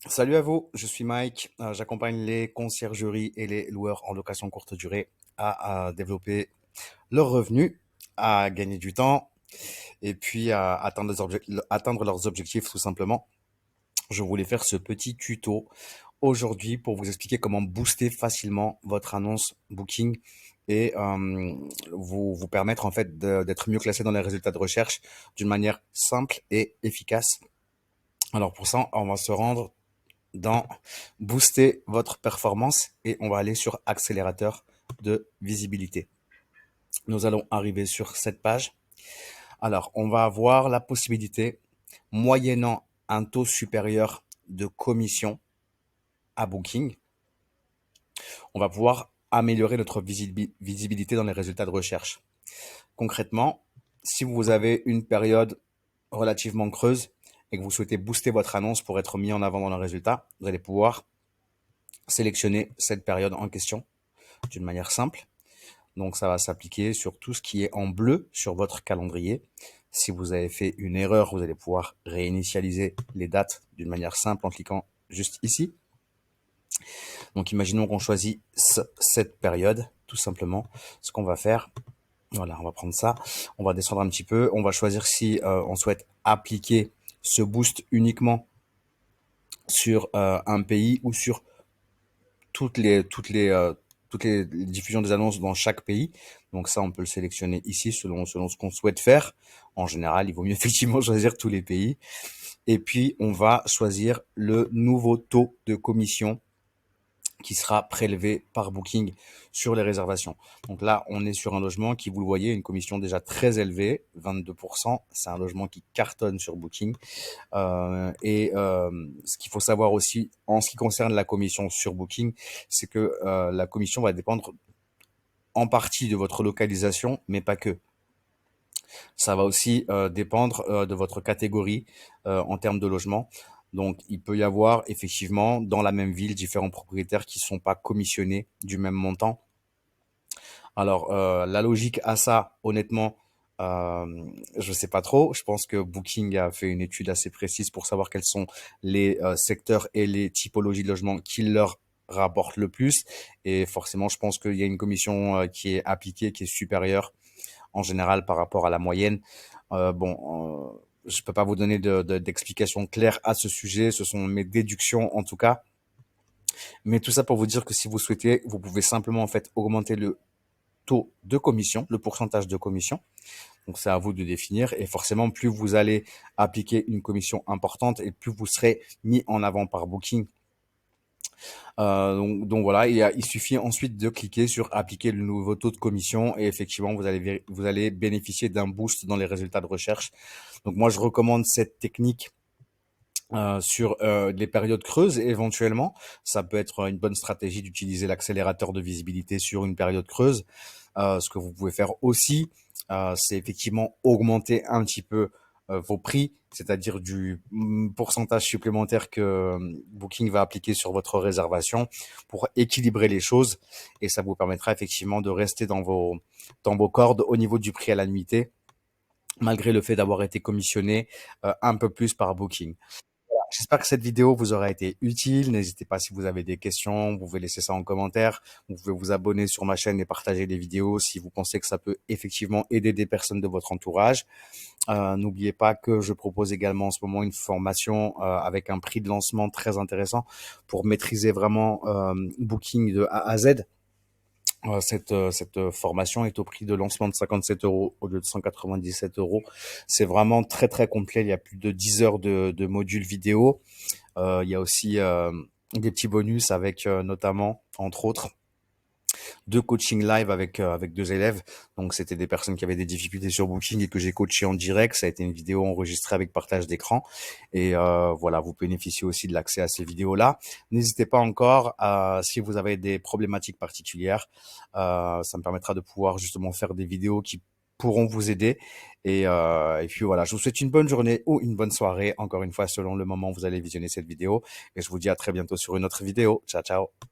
Salut à vous, je suis Mike. J'accompagne les conciergeries et les loueurs en location courte durée à développer leurs revenus, à gagner du temps et puis à atteindre leurs objectifs tout simplement. Je voulais faire ce petit tuto aujourd'hui pour vous expliquer comment booster facilement votre annonce Booking et vous permettre en fait d'être mieux classé dans les résultats de recherche d'une manière simple et efficace. Alors pour ça, on va se rendre dans booster votre performance et on va aller sur accélérateur de visibilité. Nous allons arriver sur cette page. Alors, on va avoir la possibilité, moyennant un taux supérieur de commission à Booking, on va pouvoir améliorer notre visibilité dans les résultats de recherche. Concrètement, si vous avez une période relativement creuse et que vous souhaitez booster votre annonce pour être mis en avant dans le résultat, vous allez pouvoir sélectionner cette période en question d'une manière simple. Donc ça va s'appliquer sur tout ce qui est en bleu sur votre calendrier. Si vous avez fait une erreur, vous allez pouvoir réinitialiser les dates d'une manière simple en cliquant juste ici. Donc imaginons qu'on choisit cette période, tout simplement. Ce qu'on va faire, voilà, on va prendre ça, on va descendre un petit peu, on va choisir si on souhaite appliquer ce boost uniquement sur un pays ou sur toutes les diffusions des annonces dans chaque pays. Donc ça, on peut le sélectionner ici selon ce qu'on souhaite faire. En général, il vaut mieux effectivement choisir tous les pays. Et puis, on va choisir le nouveau taux de commission qui sera prélevé par Booking sur les réservations. Donc là, on est sur un logement qui, vous le voyez, une commission déjà très élevée, 22%. C'est un logement qui cartonne sur Booking. Ce qu'il faut savoir aussi en ce qui concerne la commission sur Booking, c'est que la commission va dépendre en partie de votre localisation, mais pas que. Ça va aussi dépendre de votre catégorie en termes de logement. Donc, il peut y avoir effectivement dans la même ville différents propriétaires qui ne sont pas commissionnés du même montant. Alors, la logique à ça, honnêtement, je sais pas trop. Je pense que Booking a fait une étude assez précise pour savoir quels sont les secteurs et les typologies de logements qui leur rapportent le plus. Et forcément, je pense qu'il y a une commission qui est appliquée, qui est supérieure en général par rapport à la moyenne. Je peux pas vous donner d'explications claires à ce sujet. Ce sont mes déductions en tout cas. Mais tout ça pour vous dire que si vous souhaitez, vous pouvez simplement en fait augmenter le taux de commission, le pourcentage de commission. Donc c'est à vous de définir et forcément plus vous allez appliquer une commission importante et plus vous serez mis en avant par Booking. Donc voilà, il suffit ensuite de cliquer sur appliquer le nouveau taux de commission et effectivement vous allez bénéficier d'un boost dans les résultats de recherche. Donc moi je recommande cette technique sur les périodes creuses éventuellement. Ça peut être une bonne stratégie d'utiliser l'accélérateur de visibilité sur une période creuse. Ce que vous pouvez faire aussi, c'est effectivement augmenter un petit peu vos prix, c'est-à-dire du pourcentage supplémentaire que Booking va appliquer sur votre réservation pour équilibrer les choses et ça vous permettra effectivement de rester dans vos cordes au niveau du prix à la nuitée malgré le fait d'avoir été commissionné un peu plus par Booking. J'espère que cette vidéo vous aura été utile. N'hésitez pas si vous avez des questions, vous pouvez laisser ça en commentaire. Vous pouvez vous abonner sur ma chaîne et partager les vidéos si vous pensez que ça peut effectivement aider des personnes de votre entourage. N'oubliez pas que je propose également en ce moment une formation avec un prix de lancement très intéressant pour maîtriser vraiment Booking de A à Z. Cette formation est au prix de lancement de 57 euros au lieu de 197 euros. C'est vraiment très très complet. Il y a plus de 10 heures de modules vidéo. Il y a aussi des petits bonus avec notamment, entre autres, deux coachings live avec deux élèves. Donc c'était des personnes qui avaient des difficultés sur Booking et que j'ai coaché en direct. Ça a été une vidéo enregistrée avec partage d'écran. Et voilà, vous bénéficiez aussi de l'accès à ces vidéos-là. N'hésitez pas encore, si vous avez des problématiques particulières, ça me permettra de pouvoir justement faire des vidéos qui pourront vous aider. Et puis voilà, je vous souhaite une bonne journée ou une bonne soirée, encore une fois, selon le moment où vous allez visionner cette vidéo. Et je vous dis à très bientôt sur une autre vidéo. Ciao, ciao.